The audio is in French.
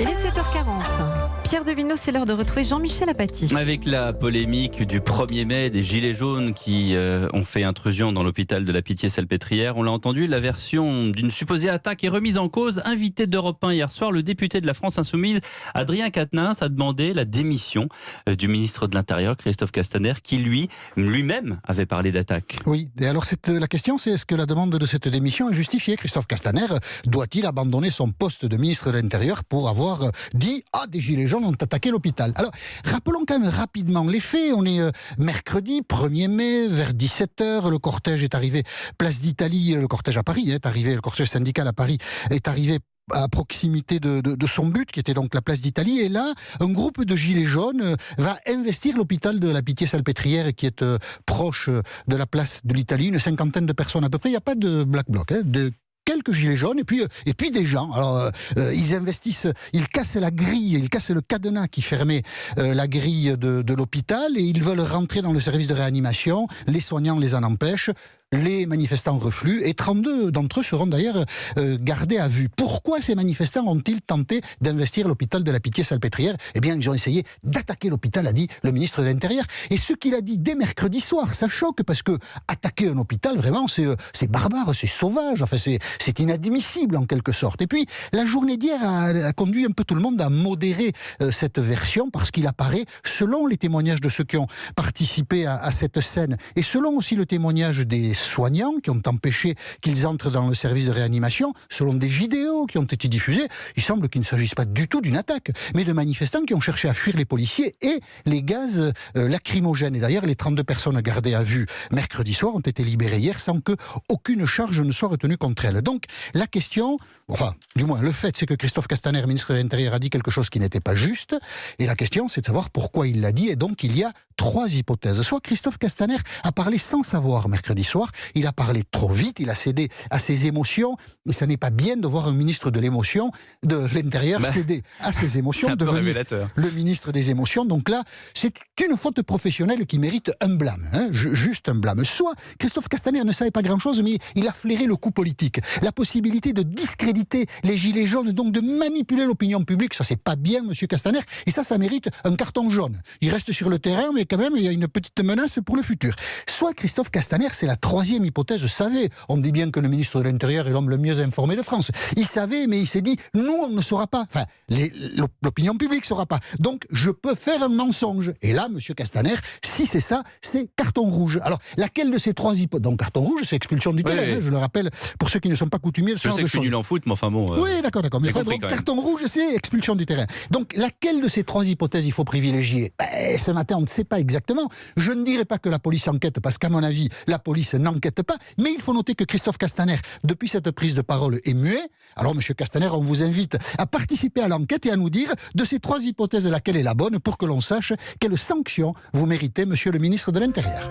Il est 7h40. Pierre Devinot, c'est l'heure de retrouver Jean-Michel Apathy. Avec la polémique du 1er mai des Gilets jaunes qui ont fait intrusion dans l'hôpital de la Pitié-Salpêtrière, on l'a entendu, la version d'une supposée attaque est remise en cause. Invité d'Europe 1 hier soir, le député de la France Insoumise, Adrien Quatennens, a demandé la démission du ministre de l'Intérieur, Christophe Castaner, qui lui-même avait parlé d'attaque. Oui, et alors la question c'est est-ce que la demande de cette démission est justifiée ? Christophe Castaner doit-il abandonner son poste de ministre de l'Intérieur pour avoir dit « Ah, des Gilets jaunes ont attaqué l'hôpital ». Alors, rappelons quand même rapidement les faits. On est mercredi 1er mai, vers 17h, le cortège est arrivé place d'Italie, le cortège à Paris est arrivé, le cortège syndical à Paris est arrivé à proximité de son but, qui était donc la place d'Italie. Et là, un groupe de gilets jaunes va investir l'hôpital de la Pitié-Salpêtrière, qui est proche de la place de l'Italie, une cinquantaine de personnes à peu près. Il n'y a pas de black bloc, de quelques gilets jaunes et puis des gens. Alors ils investissent, ils cassent la grille, ils cassent le cadenas qui fermait la grille de l'hôpital et ils veulent rentrer dans le service de réanimation. Les soignants les en empêchent. Les manifestants refluent et 32 d'entre eux seront d'ailleurs gardés à vue. Pourquoi ces manifestants ont-ils tenté d'investir l'hôpital de la Pitié-Salpêtrière ? Eh bien, ils ont essayé d'attaquer l'hôpital, a dit le ministre de l'Intérieur. Et ce qu'il a dit dès mercredi soir, ça choque parce que attaquer un hôpital, vraiment, c'est barbare, c'est sauvage, enfin, c'est inadmissible en quelque sorte. Et puis, la journée d'hier a conduit un peu tout le monde à modérer cette version parce qu'il apparaît, selon les témoignages de ceux qui ont participé à cette scène et selon aussi le témoignage des soignants qui ont empêché qu'ils entrent dans le service de réanimation, selon des vidéos qui ont été diffusées, il semble qu'il ne s'agisse pas du tout d'une attaque, mais de manifestants qui ont cherché à fuir les policiers et les gaz lacrymogènes. Et d'ailleurs, les 32 personnes gardées à vue mercredi soir ont été libérées hier sans que aucune charge ne soit retenue contre elles. Donc, la question, enfin, du moins, le fait, c'est que Christophe Castaner, ministre de l'Intérieur, a dit quelque chose qui n'était pas juste, et la question, c'est de savoir pourquoi il l'a dit, et donc il y a 3 hypothèses. Soit Christophe Castaner a parlé sans savoir mercredi soir, il a parlé trop vite, il a cédé à ses émotions, et ça n'est pas bien de voir un ministre de l'émotion, de l'Intérieur, céder à ses émotions, c'est un peu révélateur. Le ministre des émotions. Donc là, c'est une faute professionnelle qui mérite un blâme, juste un blâme. Soit Christophe Castaner ne savait pas grand-chose, mais il a flairé le coup politique, la possibilité de discréditer les gilets jaunes, donc de manipuler l'opinion publique. Ça, c'est pas bien, monsieur Castaner, et ça mérite un carton jaune. Il reste sur le terrain, mais quand même, il y a une petite menace pour le futur. Soit Christophe Castaner, c'est la 3e hypothèse, savait. On dit bien que le ministre de l'Intérieur est l'homme le mieux informé de France. Il savait, mais il s'est dit, nous, on ne saura pas. Enfin, l'opinion publique ne saura pas. Donc, je peux faire un mensonge. Et là, monsieur Castaner, si c'est ça, c'est carton rouge. Alors, laquelle de ces 3 hypothèses ? Donc, carton rouge, c'est expulsion du terrain. Je le rappelle, pour ceux qui ne sont pas coutumiers de ce genre de choses. Je sais que je suis nul en foot, mais enfin bon... Oui, d'accord. Mais carton rouge, c'est expulsion du terrain. Donc, laquelle de ces 3 hypothèses il faut privilégier ? Ce matin, on ne sait pas exactement. Je ne dirais pas que la police enquête, parce qu'à mon avis, la police n'enquête pas. Mais il faut noter que Christophe Castaner, depuis cette prise de parole, est muet. Alors, monsieur Castaner, on vous invite à participer à l'enquête et à nous dire de ces 3 hypothèses laquelle est la bonne pour que l'on sache quelle sanction vous méritez, monsieur le ministre de l'Intérieur.